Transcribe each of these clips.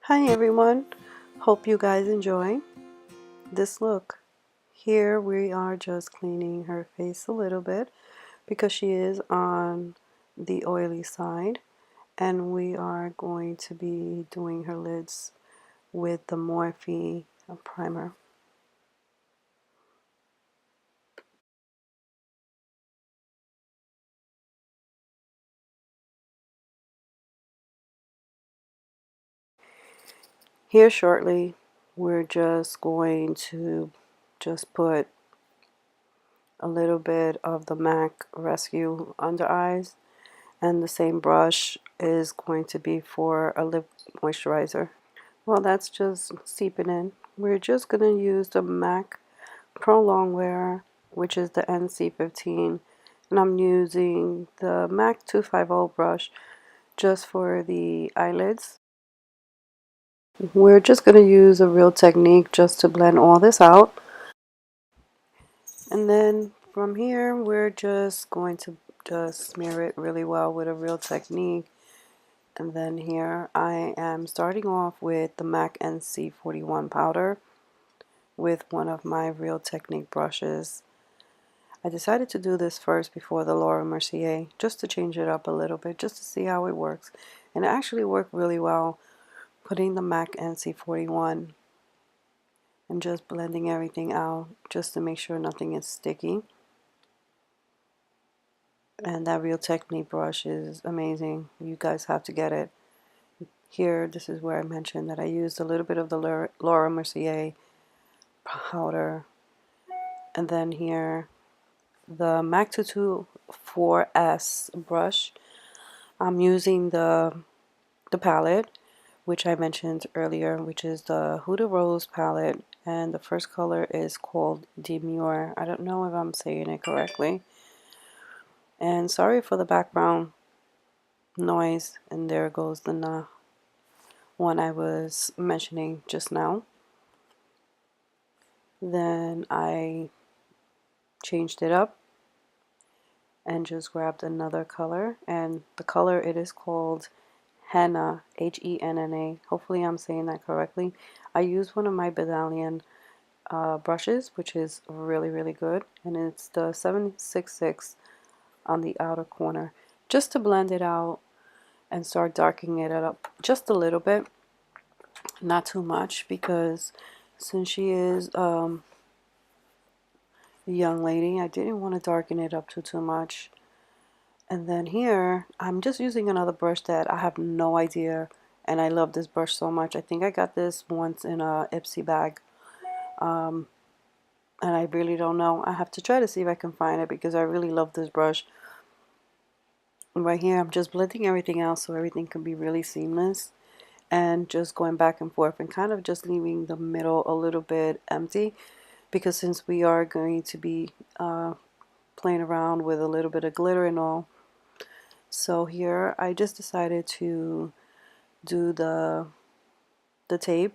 Hi everyone, hope you guys enjoy this look. Here we are just cleaning her face a little bit because she is on the oily side, and we are going to be doing her lids with the Morphe primer. Here shortly we're just going to just put a little bit of the MAC Rescue Under Eyes, and the same brush is going to be for a lip moisturizer. Well, that's just seeping in. We're just going to use the MAC Pro Longwear, which is the NC15, and I'm using the MAC 250 brush just for the eyelids. We're just going to use a Real Technique just to blend all this out. And then from here, we're just going to just smear it really well with a Real Technique. And then here I am starting off with the MAC NC41 powder with one of my Real Technique brushes. I decided to do this first before the Laura Mercier just to change it up a little bit, just to see how it works. And it actually worked really well, putting the MAC NC41 and just blending everything out just to make sure nothing is sticky. And that Real Technique brush is amazing. You guys have to get it. Here, this is where I mentioned that I used a little bit of the Laura Mercier powder. And then here, the MAC 224S brush. I'm using the palette, which I mentioned earlier, which is the Huda Rose palette. And the first color is called Demure. I don't know if I'm saying it correctly. And sorry for the background noise. And there goes the one I was mentioning just now. Then I changed it up and just grabbed another color, and the color, it is called Henna, Henna. Hopefully I'm saying that correctly. I used one of my Bedalian brushes, which is really good, and it's the 766 on the outer corner, just to blend it out and start darkening it up just a little bit, not too much, because since she is a young lady, I didn't want to darken it up too much. And then here I'm just using another brush that I have no idea, and I love this brush so much. I think I got this once in a Ipsy bag, and I really don't know. I have to try to see if I can find it because I really love this brush. Right here I'm just blending everything out so everything can be really seamless, and just going back and forth and kind of just leaving the middle a little bit empty, because since we are going to be playing around with a little bit of glitter and all. So here I just decided to do the tape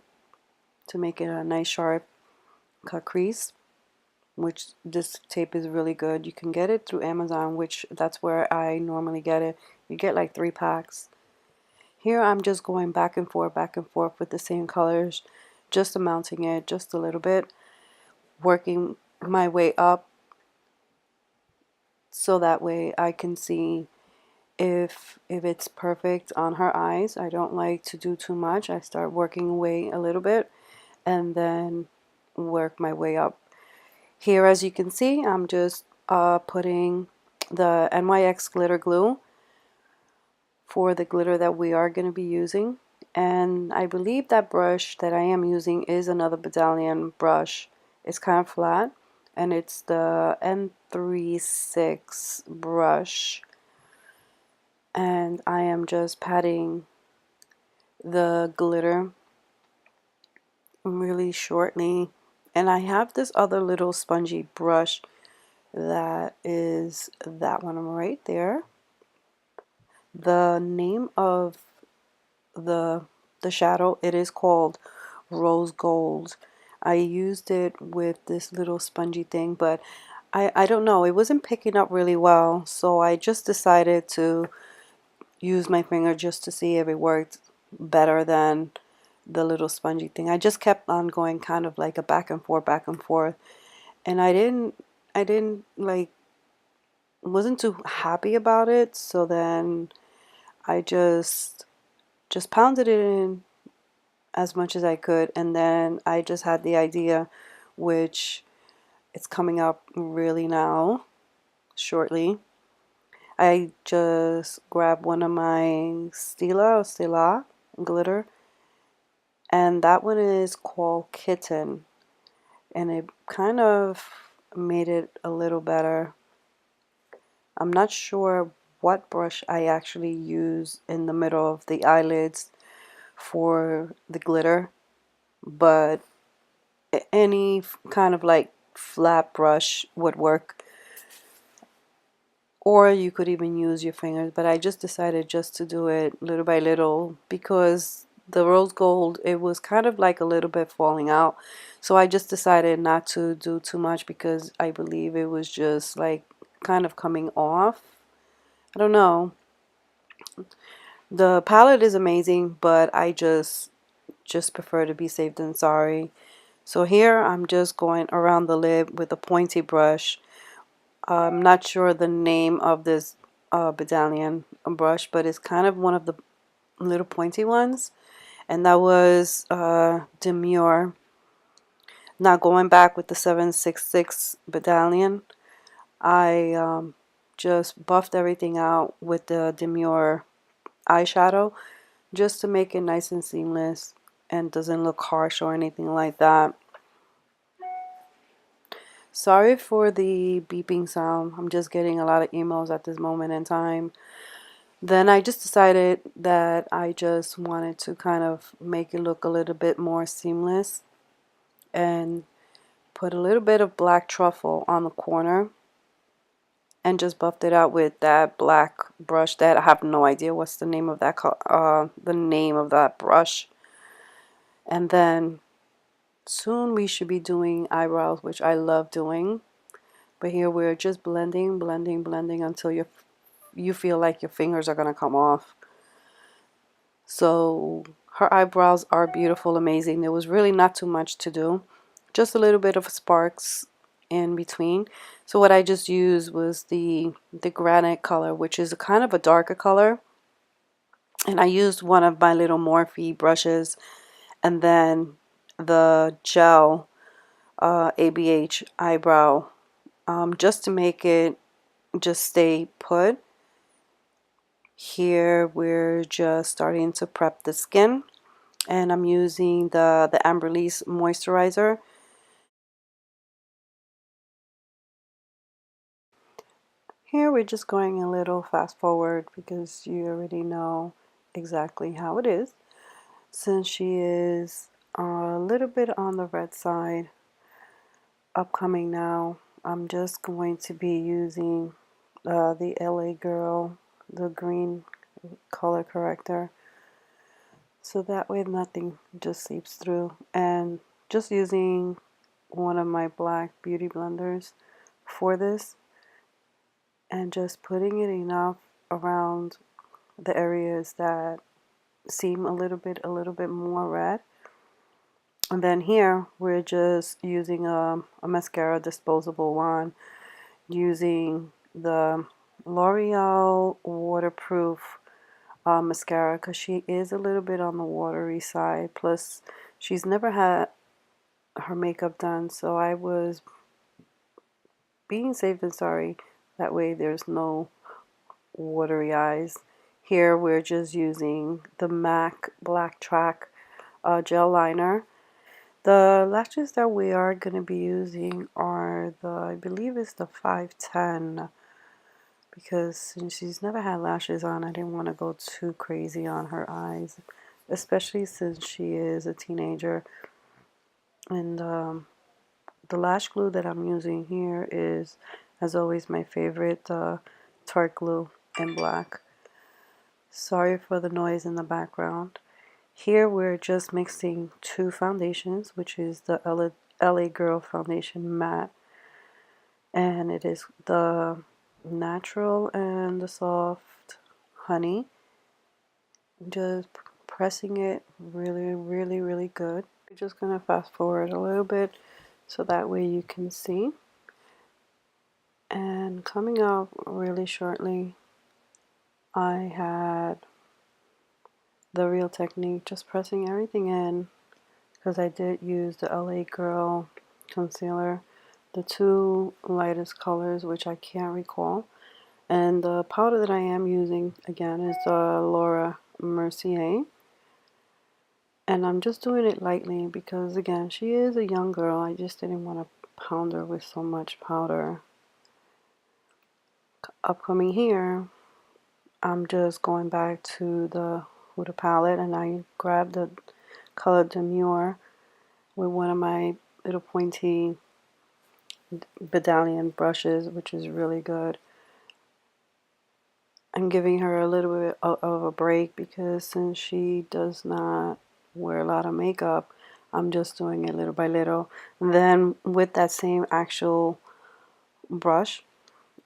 to make it a nice sharp cut crease, which this tape is really good. You can get it through Amazon, which that's where I normally get it. You get like 3 packs. Here I'm just going back and forth with the same colors, just mounting it just a little bit, working my way up so that way I can see if it's perfect on her eyes. I don't like to do too much. I start working away a little bit and then work my way up. Here, as you can see, I'm just putting the NYX glitter glue for the glitter that we are going to be using. And I believe that brush that I am using is another Bedalian brush. It's kind of flat, and it's the N36 brush. And I am just patting the glitter really shortly. And I have this other little spongy brush that is that one right there. The name of the shadow, it is called Rose Gold. I used it with this little spongy thing, but I don't know, it wasn't picking up really well, so I just decided to use my finger just to see if it worked better than the little spongy thing. I just kept on going kind of like a back and forth, and I didn't like wasn't too happy about it. So then I just pounded it in as much as I could, and then I just had the idea, which it's coming up really now shortly. I just grabbed one of my Stila glitter, and that one is called Kitten, and it kind of made it a little better. I'm not sure what brush I actually use in the middle of the eyelids for the glitter, but any kind of like flat brush would work, or you could even use your fingers, but I just decided just to do it little by little because the rose gold, it was kind of like a little bit falling out, so I just decided not to do too much because I believe it was just like kind of coming off. I don't know. The palette is amazing, but I just prefer to be safe than sorry. So here I'm just going around the lid with a pointy brush. I'm not sure the name of this Bedalian brush, but it's kind of one of the little pointy ones. And that was Demure. Now going back with the 766 Bedalian, I just buffed everything out with the Demure eyeshadow just to make it nice and seamless and doesn't look harsh or anything like that. Sorry for the beeping sound. I'm just getting a lot of emails at this moment in time. Then I just decided that I just wanted to kind of make it look a little bit more seamless and put a little bit of black truffle on the corner and just buffed it out with that black brush that I have no idea what's the name of that brush. And then soon we should be doing eyebrows, which I love doing. But here we're just blending, blending, blending until you feel like your fingers are gonna come off. So her eyebrows are beautiful, amazing. There was really not too much to do, just a little bit of sparks in between. So what I just used was the granite color, which is a kind of a darker color, and I used one of my little Morphe brushes, and then the gel ABH eyebrow, just to make it just stay put. Here we're just starting to prep the skin, and I'm using the Amberlease moisturizer. Here we're just going a little fast forward because you already know exactly how it is. Since she is a little bit on the red side, upcoming now, I'm just going to be using the LA Girl, the green color corrector, so that way nothing just seeps through, and just using one of my black beauty blenders for this and just putting it enough around the areas that seem a little bit more red. And then here we're just using a mascara disposable one, using the L'Oreal waterproof mascara because she is a little bit on the watery side, plus she's never had her makeup done, so I was being safe than sorry. That way there's no watery eyes. Here we're just using the MAC Black Track gel liner. The lashes that we are going to be using are I believe it's the 510, because since she's never had lashes on, I didn't want to go too crazy on her eyes, especially since she is a teenager. And the lash glue that I'm using here is, as always, my favorite Tarte glue in black. Sorry for the noise in the background. Here we're just mixing two foundations, which is the LA Girl Foundation Matte, and it is the natural and the soft honey. Just pressing it really, really, really good. We're just going to fast forward a little bit so that way you can see. And coming up really shortly, I had the Real Technique, just pressing everything in, because I did use the LA Girl concealer, the two lightest colors, which I can't recall. And the powder that I am using, again, is the Laura Mercier. And I'm just doing it lightly because, again, she is a young girl. I just didn't want to pound her with so much powder. Upcoming here, I'm just going back to the Huda palette, and I grabbed the color Demure with one of my little pointy Bedallion brushes, which is really good. I'm giving her a little bit of a break because since she does not wear a lot of makeup, I'm just doing it little by little. And then with that same actual brush,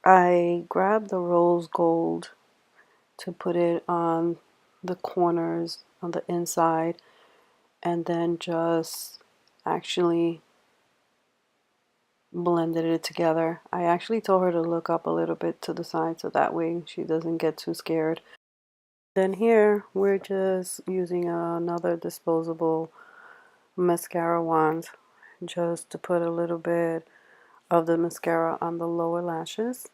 I grabbed the rose gold to put it on the corners on the inside, and then just actually blended it together. I actually told her to look up a little bit to the side so that way she doesn't get too scared. Then here we're just using another disposable mascara wand just to put a little bit of the mascara on the lower lashes,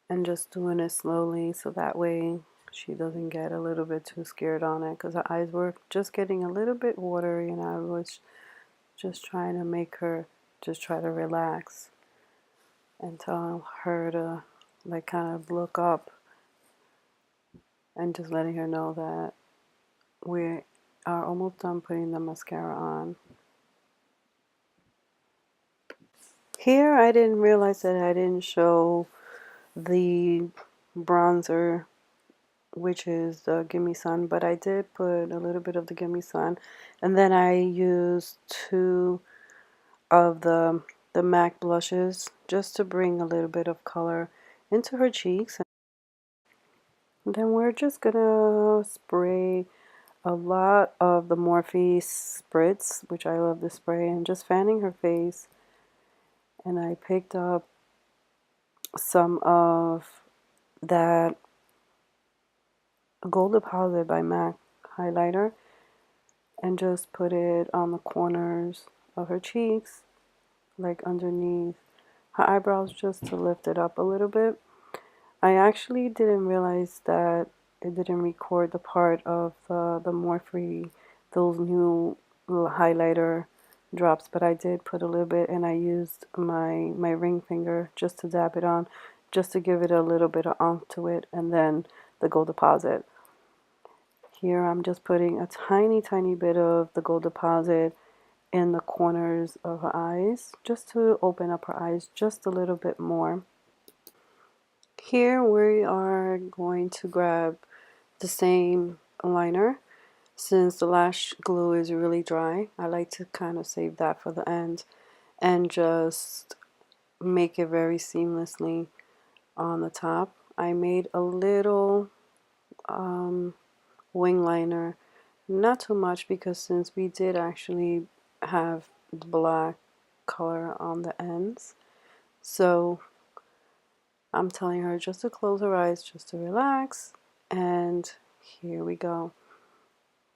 and just doing it slowly so that way she doesn't get a little bit too scared on it, because her eyes were just getting a little bit watery and I was just trying to make her just try to relax and tell her to like kind of look up, and just letting her know that we are almost done putting the mascara on. Here I didn't realize that I didn't show the bronzer, which is the Gimme Sun, but I did put a little bit of the Gimme Sun, and then I used two of the MAC blushes just to bring a little bit of color into her cheeks. And then we're just gonna spray a lot of the Morphe Spritz, which I love the spray, and just fanning her face. And I picked up some of that Gold Deposit by MAC highlighter and just put it on the corners of her cheeks, like underneath her eyebrows, just to lift it up a little bit. I actually didn't realize that it didn't record the part of the Morphe, those new highlighter drops, but I did put a little bit, and I used my ring finger just to dab it on, just to give it a little bit of oomph to it, and then the Gold Deposit. Here I'm just putting a tiny, tiny bit of the Gold Deposit in the corners of her eyes, just to open up her eyes just a little bit more. Here we are going to grab the same liner. Since the lash glue is really dry, I like to kind of save that for the end and just make it very seamlessly on the top. I made a little wing liner, not too much, because since we did actually have the black color on the ends, so I'm telling her just to close her eyes, just to relax, and here we go.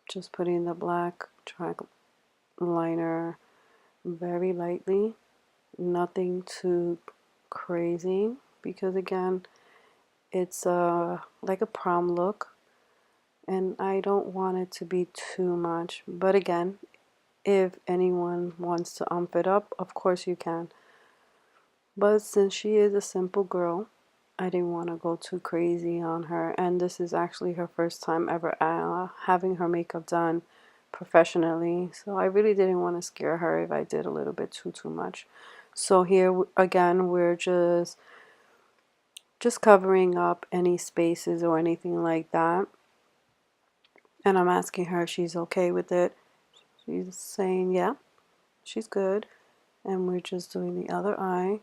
Just putting the black track liner very lightly, nothing too crazy, because again, it's like a prom look, and I don't want it to be too much. But again, if anyone wants to ump it up, of course you can. But since she is a simple girl, I didn't want to go too crazy on her, and this is actually her first time ever having her makeup done professionally, so I really didn't want to scare her if I did a little bit too much. So here again, we're just covering up any spaces or anything like that, and I'm asking her if she's okay with it. She's saying yeah, she's good. And we're just doing the other eye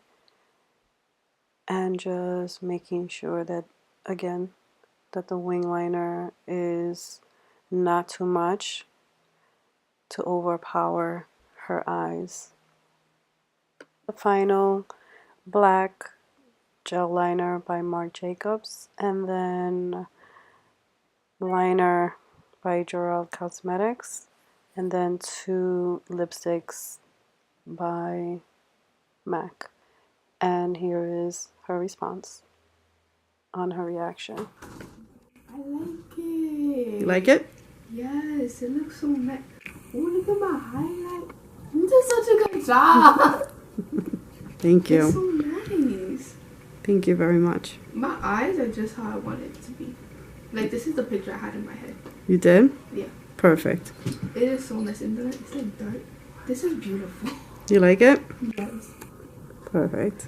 and just making sure that, again, that the wing liner is not too much, to overpower her eyes. The final black gel liner by Marc Jacobs, and then liner by Gerald Cosmetics, and then 2 lipsticks by MAC. And here is her response on her reaction. I like it. You like it? Yes, it looks so nice. Oh, look at my highlight. You did such a good job. Thank you. It's so nice. Thank you very much. My eyes are just how I want it to be. Like, this is the picture I had in my head. You did? Yeah. Perfect. It is so nice. And it's like dark. This is beautiful. You like it? Yes. Perfect.